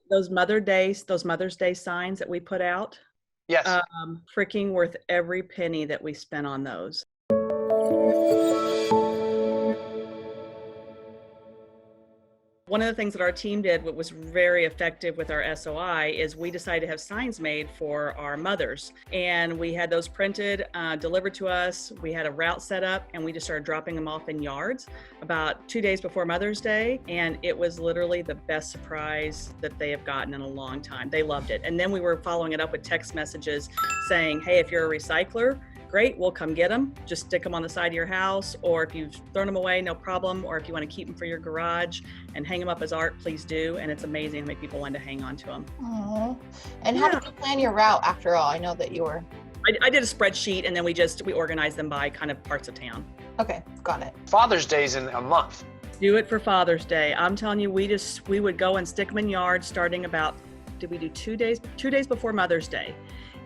Those Mother's Day signs that we put out, Yes. freaking worth every penny that we spent on those. One of the things that our team did, what was very effective with our SOI, is we decided to have signs made for our mothers. And we had those printed, delivered to us. We had a route set up, and we just started dropping them off in yards about 2 days before Mother's Day. And it was literally the best surprise that they have gotten in a long time. They loved it. And then we were following it up with text messages saying, hey, if you're a recycler, great, we'll come get them. Just stick them on the side of your house, or if you've thrown them away, no problem. Or if you want to keep them for your garage and hang them up as art, please do. And it's amazing how many people want to hang on to them. Aww. And how did you plan your route after all? I know that you were... I did a spreadsheet, and then we organized them by kind of parts of town. Okay, got it. Father's Day's in a month. Do it for Father's Day. I'm telling you, we would go and stick them in yards starting about, did we do 2 days? 2 days before Mother's Day.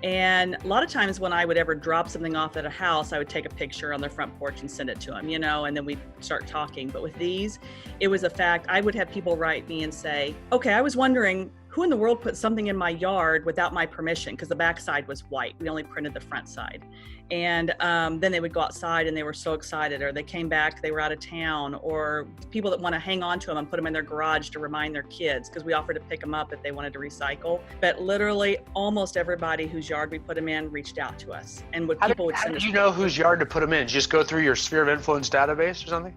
And a lot of times when I would ever drop something off at a house, I would take a picture on their front porch and send it to them, and then we'd start talking. But with these, it was a fact. I would have people write me and say, okay, I was wondering who in the world put something in my yard without my permission, because the back side was white. We only printed the front side. And then they would go outside and they were so excited, or they came back, they were out of town, or people that want to hang on to them and put them in their garage to remind their kids, because we offered to pick them up if they wanted to recycle. But literally almost everybody whose yard we put them in reached out to us. And what people would send us. How do you know whose yard to put them in? Just go through your sphere of influence database or something?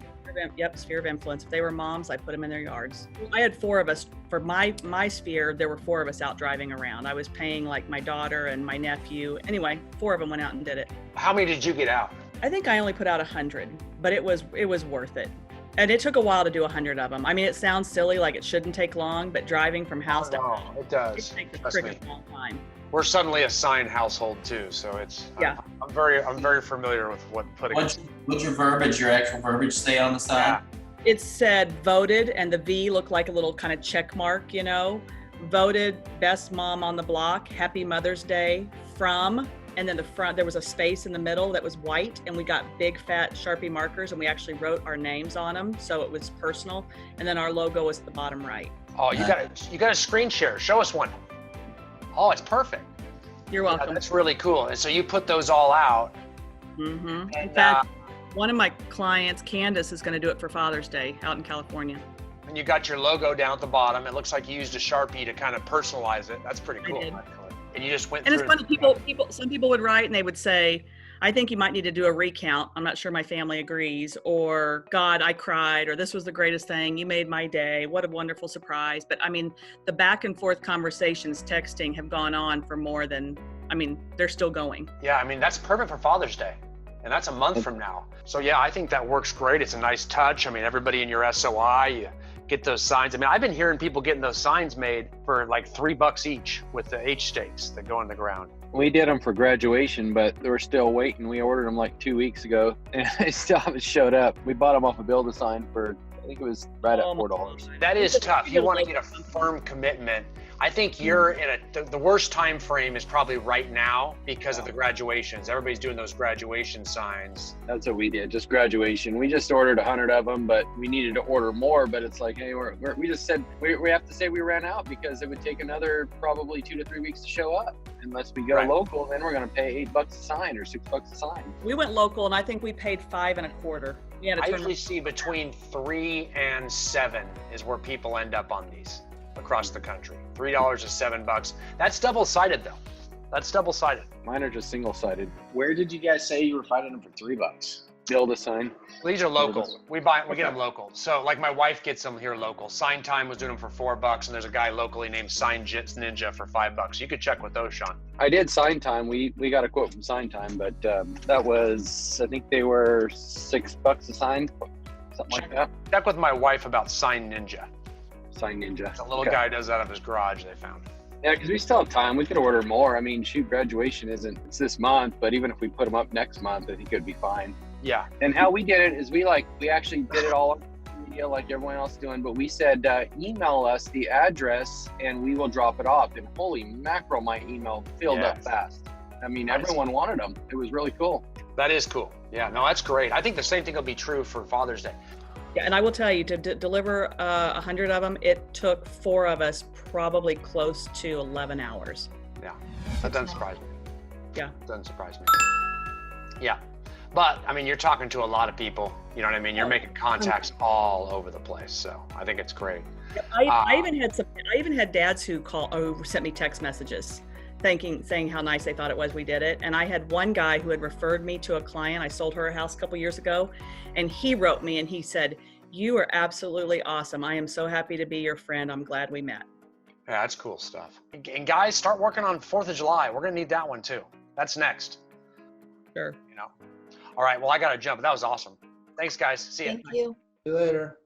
Yep, sphere of influence. If they were moms, I put them in their yards. I had 4 of us. For my sphere, there were 4 of us out driving around. I was paying like my daughter and my nephew. Anyway, 4 of them went out and did it. How many did you get out? I think I only put out 100, but it was worth it. And it took a while to do 100 of them. I mean, it sounds silly, like it shouldn't take long, but driving from house to house, it does. It takes a freaking long time. We're suddenly a sign household too, so it's I'm very familiar with what putting. What's your verbiage? Your actual verbiage say on the side? Yeah. It said voted, and the V looked like a little kind of check mark, voted best mom on the block, happy Mother's Day from, and then the front, there was a space in the middle that was white, and we got big fat Sharpie markers, and we actually wrote our names on them, so it was personal. And then our logo was at the bottom right. Oh, you got a screen share. Show us one. Oh, it's perfect. You're welcome. Yeah, that's really cool. And so you put those all out. Mm-hmm. In fact, one of my clients, Candace, is going to do it for Father's Day out in California. And you got your logo down at the bottom. It looks like you used a Sharpie to kind of personalize it. That's pretty cool. I did. And you just went through. And it's funny, some people would write and they would say, I think you might need to do a recount. I'm not sure my family agrees, or God, I cried, or this was the greatest thing. You made my day. What a wonderful surprise. But I mean, the back and forth conversations, texting have gone on for more than, they're still going. Yeah, that's perfect for Father's Day. And that's a month from now. So yeah, I think that works great. It's a nice touch. Everybody in your SOI, you get those signs. I've been hearing people getting those signs made for like $3 each with the H stakes that go in the ground. We did them for graduation, but they were still waiting. We ordered them like 2 weeks ago, and they still haven't showed up. We bought them off of Build-A-Sign for, I think it was right at $4. That is tough. You want to get a firm commitment. I think you're in the worst time frame is probably right now because of the graduations. Everybody's doing those graduation signs. That's what we did, just graduation. We just ordered 100 of them, but we needed to order more. But it's like, hey, we just said we have to say we ran out because it would take another probably 2 to 3 weeks to show up. Unless we go local, then we're going to pay $8 a sign or $6 a sign. We went local, and I think we paid $5.25. I usually see between 3 and 7 is where people end up on these across the country. $3 to $7. That's double-sided though. That's double-sided. Mine are just single-sided. Where did you guys say you were finding them for $3? Build-A-Sign. Well, these are local. We get them local. So like my wife gets them here local. Sign Time was doing them for $4, and there's a guy locally named Sign Ninja for $5. You could check with those, Sean. I did Sign Time. We got a quote from Sign Time, but that was, I think they were $6 a sign, something like that. Check with my wife about Sign Ninja. Sign Ninja. The little guy does that out of his garage, they found. Yeah, because we still have time. We could order more. Graduation it's this month, but even if we put them up next month, I think it'd be fine. Yeah. And how we did it is we actually did it all on social media like everyone else doing, but we said, email us the address and we will drop it off. And holy mackerel, my email filled up fast. Everyone wanted them. It was really cool. That is cool. Yeah, no, that's great. I think the same thing will be true for Father's Day. Yeah, and I will tell you, to deliver 100 of them, it took 4 of us probably close to 11 hours. Yeah, that doesn't surprise me. Yeah. Doesn't surprise me. Yeah. But I mean, you're talking to a lot of people, you know what I mean? You're making contacts all over the place. So I think it's great. I even had dads who sent me text messages saying how nice they thought it was we did it. And I had one guy who had referred me to a client. I sold her a house a couple years ago, and he wrote me and he said, "You are absolutely awesome. I am so happy to be your friend. I'm glad we met." Yeah, that's cool stuff. And guys, start working on 4th of July. We're going to need that one too. That's next. Sure. You know. All right. Well, I got to jump. That was awesome. Thanks, guys. See ya. Thank you. See you later.